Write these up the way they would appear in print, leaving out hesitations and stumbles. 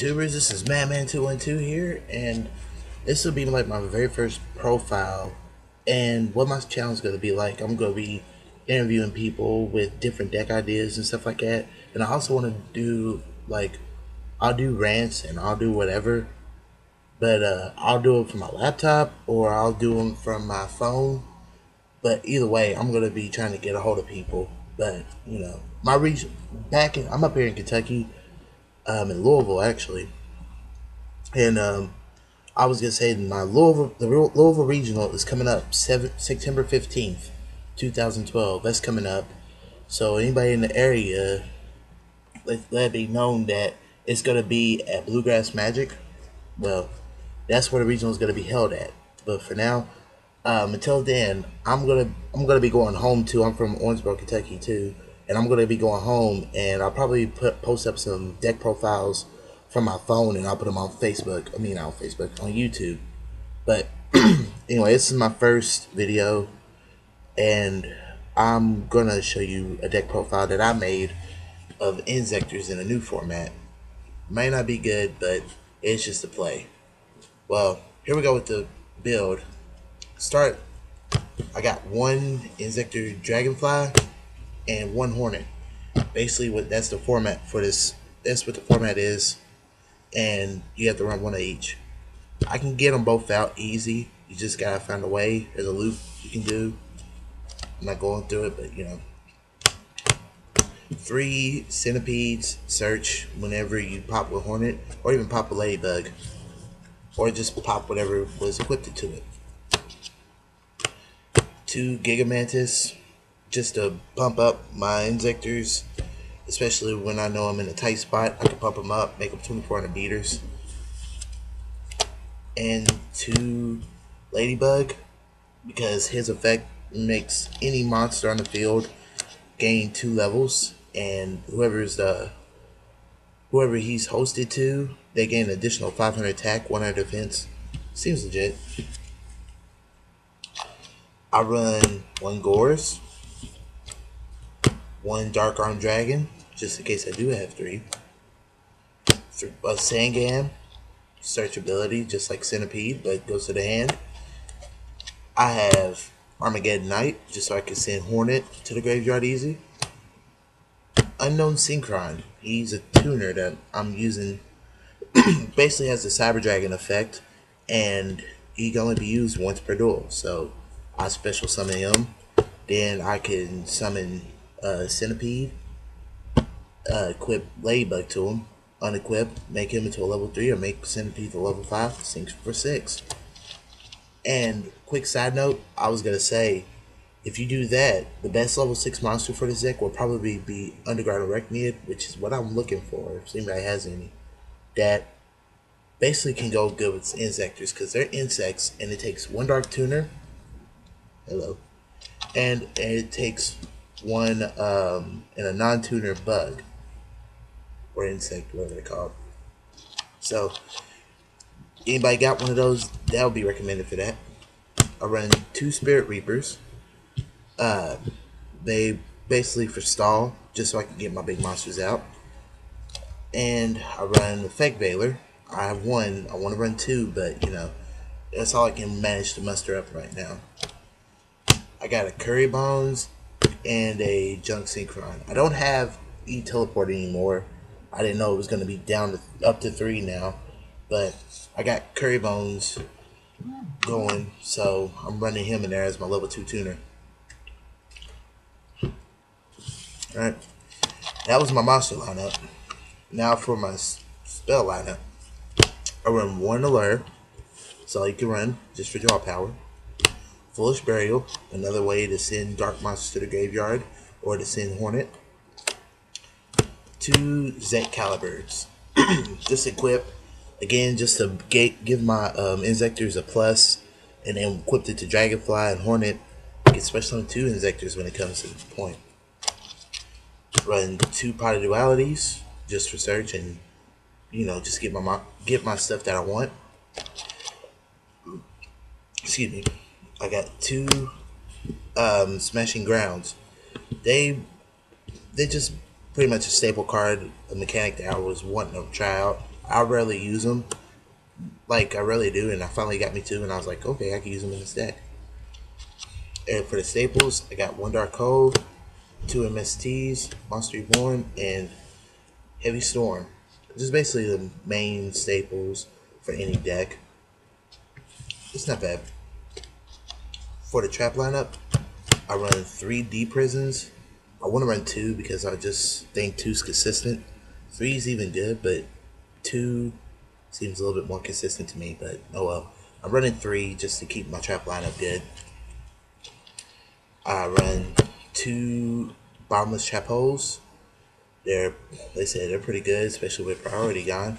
YouTubers, this is Madman212 here, and this will be like my very first profile. And what my channel is going to be like, I'm going to be interviewing people with different deck ideas and stuff like that. And I also want to do like, I'll do rants and I'll do whatever, but I'll do it from my laptop or I'll do them from my phone. But either way, I'm going to be trying to get a hold of people. But my region I'm up here in Kentucky, in Louisville actually, and I was gonna say my Louisville regional is coming up September 15th, 2012. That's coming up. So anybody in the area, let it be known that it's gonna be at Bluegrass Magic. Well, that's where the regional is gonna be held at. But for now, until then, I'm gonna be going home too. I'm from Owensboro, Kentucky too, and I'm gonna be going home, and I'll probably post up some deck profiles from my phone, and I'll put them on Facebook. I mean, not on Facebook, on YouTube. But anyway, this is my first video, and I'm gonna show you a deck profile that I made of Inzektors in a new format. Might not be good, but it's just a play. Well, here we go with the build. Start. I got one Inzektor Dragonfly and one Hornet. Basically, that's the format for this. That's what the format is, and you have to run one of each. I can get them both out easy. You just gotta find a way. There's a loop you can do. I'm not going through it, but 3 centipedes search whenever you pop a Hornet, or even pop a Ladybug, or just pop whatever was equipped to it. 2 Gigamantis, just to pump up my Inzektors, especially when I know I'm in a tight spot. I can pump them up, make them 2400 meters. And 2 Ladybug, because his effect makes any monster on the field gain 2 levels, and whoever he's hosted to, they gain an additional 500 attack, 100 defense. Seems legit. I run 1 Gorz, 1 Dark Arm Dragon, just in case I do have 3. A Sangam, search ability, just like Centipede, but goes to the hand. I have Armageddon Knight, just so I can send Hornet to the graveyard easy. Unknown Synchron, he's a tuner that I'm using. Basically has the Cyber Dragon effect, and he can only be used once per duel. So I special summon him, then I can summon Centipede, equip Ladybug to him, unequip, make him into a level 3, or make Centipede a level 5, sinks for 6. And quick side note, I was gonna say, if you do that, the best level 6 monster for this deck will probably be Underground Arachniid, which is what I'm looking for, if anybody has any, that basically can go good with Inzektors, because they're insects, and it takes 1 Dark Tuner, hello, and it takes 1 and a non-tuner bug, or insect, whatever they're called. So anybody got one of those, that would be recommended for that. I run 2 Spirit Reapers. They basically for stall, just so I can get my big monsters out. And I run Effect Veiler. I have 1. I want to run 2, but that's all I can manage to muster up right now. I got a Curry Bones and a Junk Synchron. I don't have E-Teleport anymore. I didn't know it was going to be up to 3 now, but I got Curry Bones going, so I'm running him in there as my level 2 tuner. Alright, that was my monster lineup. Now for my spell lineup. I run 1 Allure, that's all you can run, just for draw power. Foolish Burial, another way to send dark monsters to the graveyard, or to send Hornet. 2 Zet Calibers, just equip, again, just to give my Inzektors a plus, and then equipped it to Dragonfly and Hornet, get special on 2 Inzektors when it comes to the point. Run 2 Pot of Dualities, just for search, and just get my stuff that I want. Excuse me. I got 2 Smashing Grounds. They just pretty much a staple card, a mechanic that I was wanting to try out. I rarely use them. Like, I really do, and I finally got me two, and I was like, okay, I can use them in this deck. And for the staples, I got one Dark Code, two MSTs, Monster Reborn, and Heavy Storm. Just basically the main staples for any deck. It's not bad. For the trap lineup, I run 3D prisons. I want to run 2 because I just think 2's consistent. 3 is even good, but 2 seems a little bit more consistent to me, but oh well. I'm running 3 just to keep my trap lineup good. I run 2 bottomless trap holes. They say they're pretty good, especially with priority gone.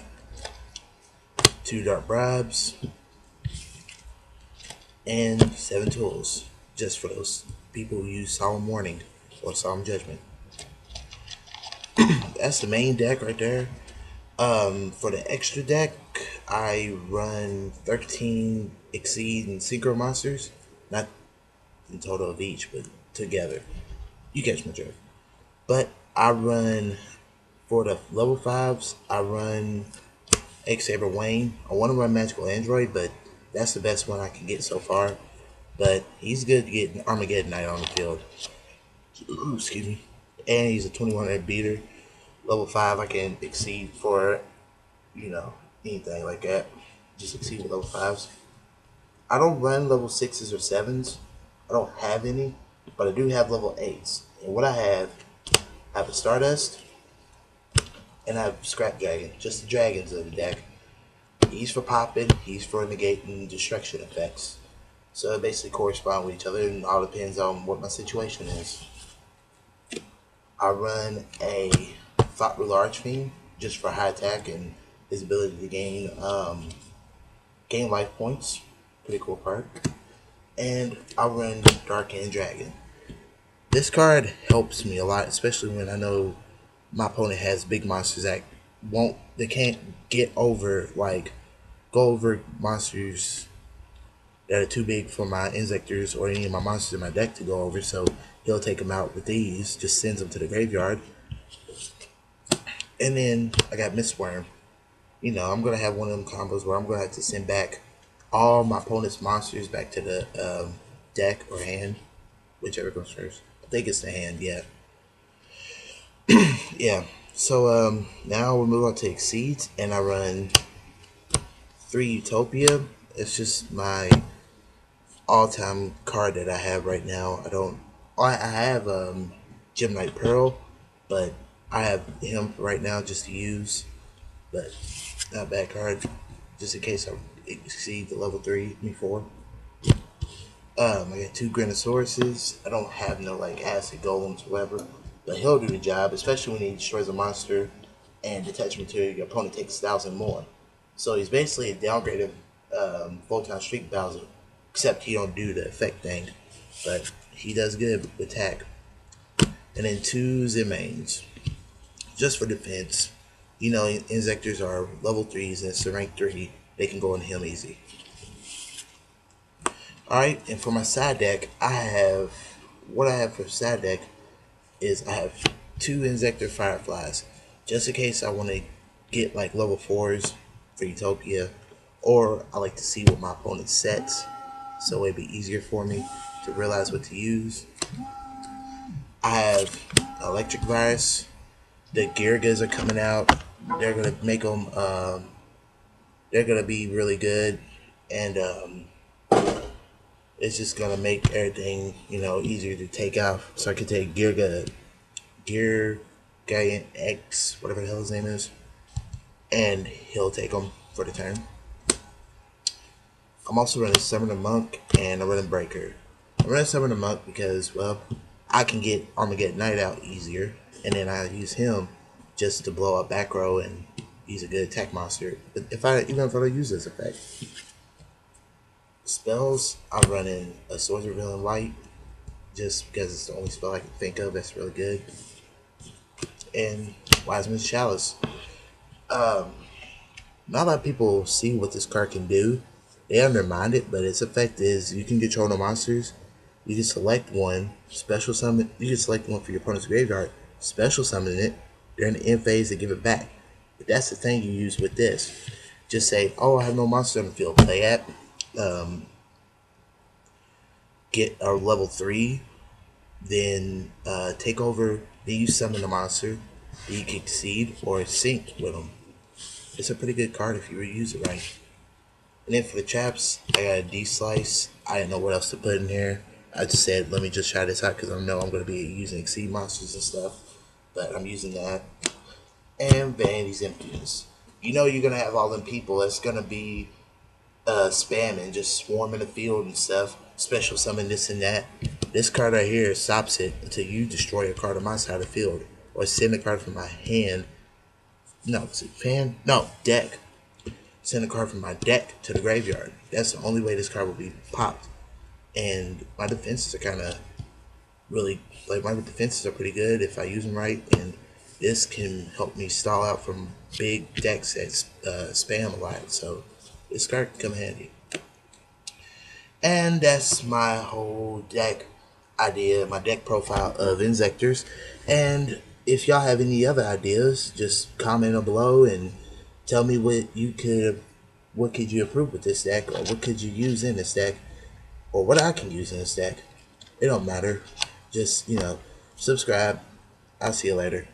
2 dark bribes and 7 tools, just for those people who use solemn warning or solemn judgment. That's the main deck right there. For the extra deck, I run 13 Exceed and Synchro monsters, not in total of each, but together. You catch my drift. But I run, for the level 5s, I run X-Saber Wayne. I want to run Magical Android, but that's the best one I can get so far. But he's good to get Armageddon Knight on the field. Excuse me. And he's a 21 beater. Level 5 I can exceed for, anything like that. Just exceed with level 5s. I don't run level 6s or 7s. I don't have any, but I do have level 8s. And what I have a Stardust, and I have Scrap Dragon. Just the dragons of the deck. He's for popping, he's for negating destruction effects. So it basically correspond with each other, and all depends on what my situation is. I run a Thought Ruler Archfiend just for high attack and his ability to gain life points. Pretty cool card. And I run Dark End Dragon. This card helps me a lot, especially when I know my opponent has big monsters that can't go over monsters that are too big for my Inzektors or any of my monsters in my deck to go over, so he'll take them out with these, just sends them to the graveyard. And then I got Mistworm. I'm going to have one of them combos where I'm going to have to send back all my opponent's monsters back to the deck or hand, whichever goes first. I think it's the hand, yeah. Yeah, so now we'll move on to Exceeds, and I run 3 Utopia. It's just my all-time card that I have right now. I have Gem Knight Pearl, but I have him right now just to use, but not a bad card, just in case I exceed the level 3, 4. I got 2 Grannosauruses. I don't have no acid golems or whatever, but he'll do the job, especially when he destroys a monster and detachment material. Your opponent takes 1,000 more. So he's basically a downgrade of Photon Streak Bowser, except he don't do the effect thing, but he does good with attack. And then 2 Zimains, just for defense. Inzektors are level 3s, and it's a rank 3. They can go on him easy. Alright, and for my side deck, what I have for side deck is I have 2 Inzektor Fireflies, just in case I want to get level 4s for Utopia, or I like to see what my opponent sets, so it'd be easier for me to realize what to use. I have Electric Virus. The Girgas are coming out. They're gonna make them. They're gonna be really good, and it's just gonna make everything easier to take off. So I can take Gear Giant X, whatever the hell his name is, and he'll take them for the turn. I'm also running Summoner Monk, and I'm running Breaker. I'm running Summoner Monk because, well, I can get Armageddon Knight out easier, and then I use him just to blow up back row, and he's a good attack monster. But even if I don't use this effect. Spells, I'm running a Sorcerer Villain White, just because it's the only spell I can think of that's really good. And Wiseman's Chalice. Not a lot of people see what this card can do. They undermine it, but its effect is you can control the monsters. You can select one, special summon. You can select one for your opponent's graveyard, special summon it during the end phase and give it back. But that's the thing you use with this. Just say, oh, I have no monster on the field. Play at, um, get a level 3, then take over, then you summon the monster, then you can seed or sync with them. It's a pretty good card if you use it right. And then for the traps, I got a D-Slice. I didn't know what else to put in here. I just said, let me just try this out because I know I'm going to be using Exceed monsters and stuff. But I'm using that. And Vanity's Emptiness. You know you're going to have all them people that's going to be spamming, just swarming the field and stuff. Special summon this and that. This card right here stops it until you destroy a card on my side of the field. Or send a card from my hand. No, is it fan? No, deck. Send a card from my deck to the graveyard. That's the only way this card will be popped. And my defenses are kind of really, like, my defenses are pretty good if I use them right. And this can help me stall out from big decks that spam a lot. So this card can come handy. And that's my whole deck idea, my deck profile of Inzektors. And if y'all have any other ideas, just comment on below and tell me what could you improve with this deck, or what could you use in this deck, or what I can use in this deck. It don't matter. Just, subscribe. I'll see you later.